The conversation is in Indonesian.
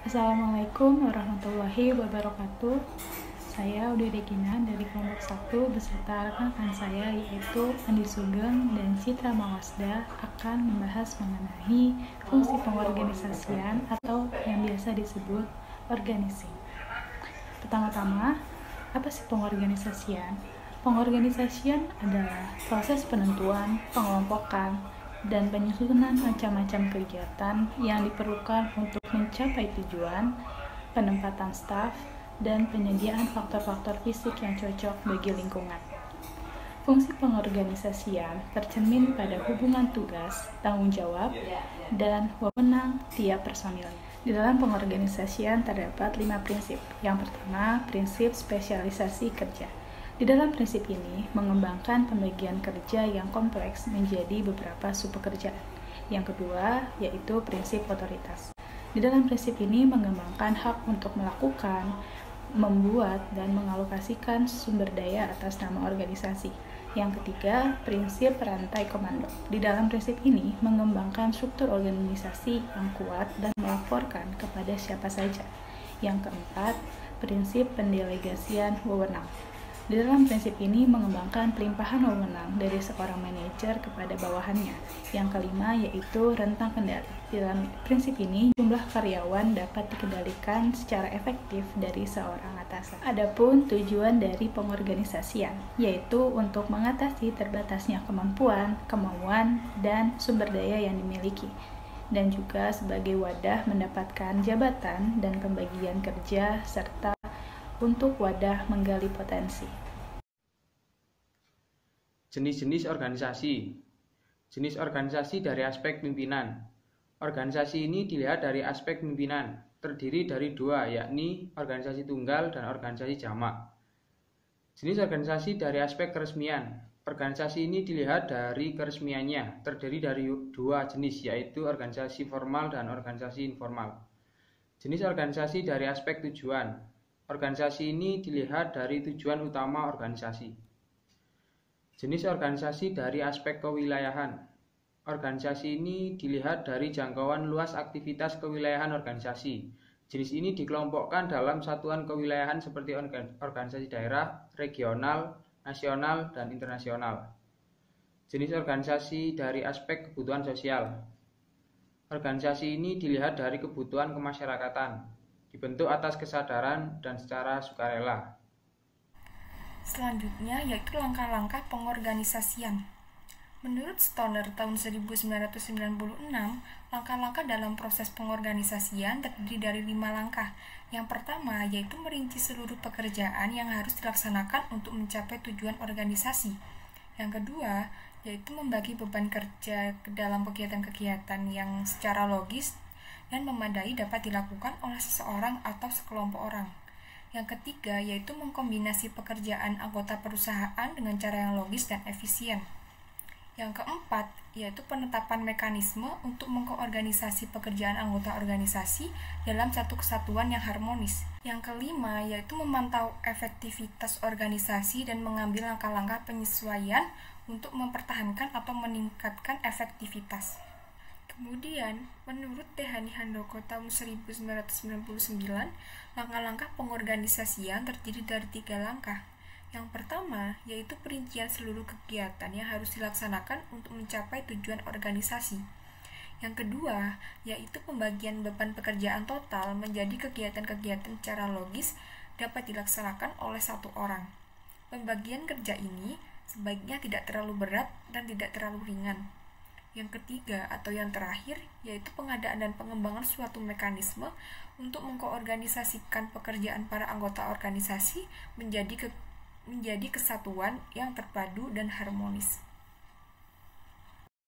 Assalamualaikum warahmatullahi wabarakatuh. Saya Udi Regina dari kelompok 1 beserta rekan-rekan saya yaitu Andi Sugeng dan Citra Mawasda akan membahas mengenai fungsi pengorganisasian atau yang biasa disebut organizing. Pertama-tama, apa sih pengorganisasian? Pengorganisasian adalah proses penentuan, pengelompokan, dan penyusunan macam-macam kegiatan yang diperlukan untuk mencapai tujuan, penempatan staf, dan penyediaan faktor-faktor fisik yang cocok bagi lingkungan. Fungsi pengorganisasian tercermin pada hubungan tugas, tanggung jawab, dan wewenang tiap personil. Di dalam pengorganisasian terdapat 5 prinsip. Yang pertama, prinsip spesialisasi kerja. Di dalam prinsip ini, mengembangkan pembagian kerja yang kompleks menjadi beberapa subpekerjaan. Yang kedua, yaitu prinsip otoritas. Di dalam prinsip ini, mengembangkan hak untuk melakukan, membuat, dan mengalokasikan sumber daya atas nama organisasi. Yang ketiga, prinsip rantai komando. Di dalam prinsip ini, mengembangkan struktur organisasi yang kuat dan melaporkan kepada siapa saja. Yang keempat, prinsip pendelegasian wewenang. Di dalam prinsip ini mengembangkan pelimpahan wewenang dari seorang manajer kepada bawahannya. Yang kelima yaitu rentang kendali. Di dalam prinsip ini jumlah karyawan dapat dikendalikan secara efektif dari seorang atasan. Adapun tujuan dari pengorganisasian yaitu untuk mengatasi terbatasnya kemampuan, kemauan, dan sumber daya yang dimiliki, dan juga sebagai wadah mendapatkan jabatan dan pembagian kerja serta untuk wadah menggali potensi. Jenis-jenis organisasi. Jenis organisasi dari aspek pimpinan. Organisasi ini dilihat dari aspek pimpinan, terdiri dari dua, yakni organisasi tunggal dan organisasi jamak. Jenis organisasi dari aspek keresmian. Organisasi ini dilihat dari keresmiannya, terdiri dari dua jenis, yaitu organisasi formal dan organisasi informal. Jenis organisasi dari aspek tujuan. Organisasi ini dilihat dari tujuan utama organisasi. Jenis organisasi dari aspek kewilayahan. Organisasi ini dilihat dari jangkauan luas aktivitas kewilayahan organisasi. Jenis ini dikelompokkan dalam satuan kewilayahan seperti organisasi daerah, regional, nasional, dan internasional. Jenis organisasi dari aspek kebutuhan sosial. Organisasi ini dilihat dari kebutuhan kemasyarakatan, dibentuk atas kesadaran dan secara sukarela. Selanjutnya yaitu langkah-langkah pengorganisasian. Menurut Stoner tahun 1996, langkah-langkah dalam proses pengorganisasian terdiri dari 5 langkah. Yang pertama yaitu merinci seluruh pekerjaan yang harus dilaksanakan untuk mencapai tujuan organisasi. Yang kedua yaitu membagi beban kerja ke dalam kegiatan-kegiatan yang secara logis dan memadai dapat dilakukan oleh seseorang atau sekelompok orang. Yang ketiga yaitu mengkombinasi pekerjaan anggota perusahaan dengan cara yang logis dan efisien. Yang keempat yaitu penetapan mekanisme untuk mengkoorganisasi pekerjaan anggota organisasi dalam satu kesatuan yang harmonis. Yang kelima yaitu memantau efektivitas organisasi dan mengambil langkah-langkah penyesuaian untuk mempertahankan atau meningkatkan efektivitas. Kemudian, menurut Tehani Handoko tahun 1999, langkah-langkah pengorganisasian terdiri dari 3 langkah. Yang pertama, yaitu perincian seluruh kegiatan yang harus dilaksanakan untuk mencapai tujuan organisasi. Yang kedua, yaitu pembagian beban pekerjaan total menjadi kegiatan-kegiatan secara logis dapat dilaksanakan oleh satu orang. Pembagian kerja ini sebaiknya tidak terlalu berat dan tidak terlalu ringan. Yang ketiga atau yang terakhir yaitu pengadaan dan pengembangan suatu mekanisme untuk mengkoorganisasikan pekerjaan para anggota organisasi menjadi kesatuan yang terpadu dan harmonis.